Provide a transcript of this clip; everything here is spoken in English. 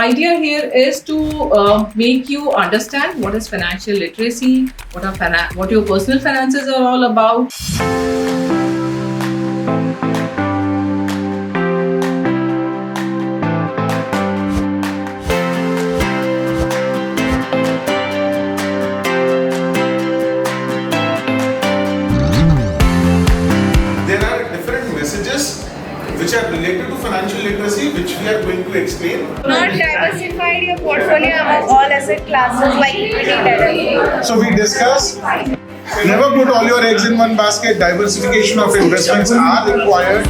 idea here is to make you understand what is financial literacy, what your personal finances are all about. Which are related to financial literacy, which we are going to explain. Not diversified your portfolio among all asset classes like equity, debt. So we discuss, never put all your eggs in one basket. Diversification of investments are required.